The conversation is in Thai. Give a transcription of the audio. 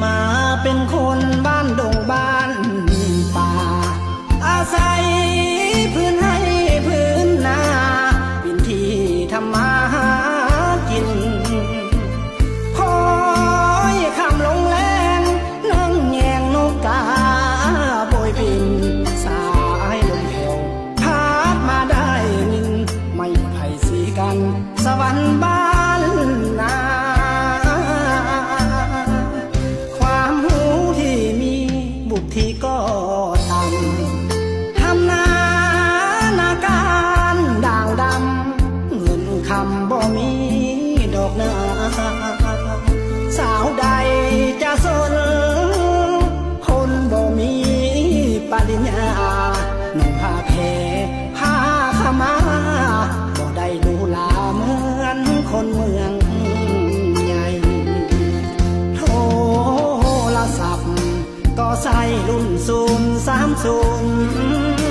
มาเป็นคนบ้านดงบ้านป่าอาศัยพื้นให้พื้นนาเป็นที่ทำมาหากินคอยคำลงแรงนั่งแยงนกกาโบยบินสายลมแผ่วพัดมาได้มินไม่ไผ่สีกันสวรรค์บ้านนาความหูที่มีบุตรที่ก็ต่ำทำนาการด่างดำเงินคำบ่มีดอกนาสาวใดจะสนคนบ่มีปริญญาหนุ่มผ้าเพผ้าขมาบ่ได้ดูลาเหมือนคนเมืองใหญ่โทรศัพท์ก็ใส่รุ่น30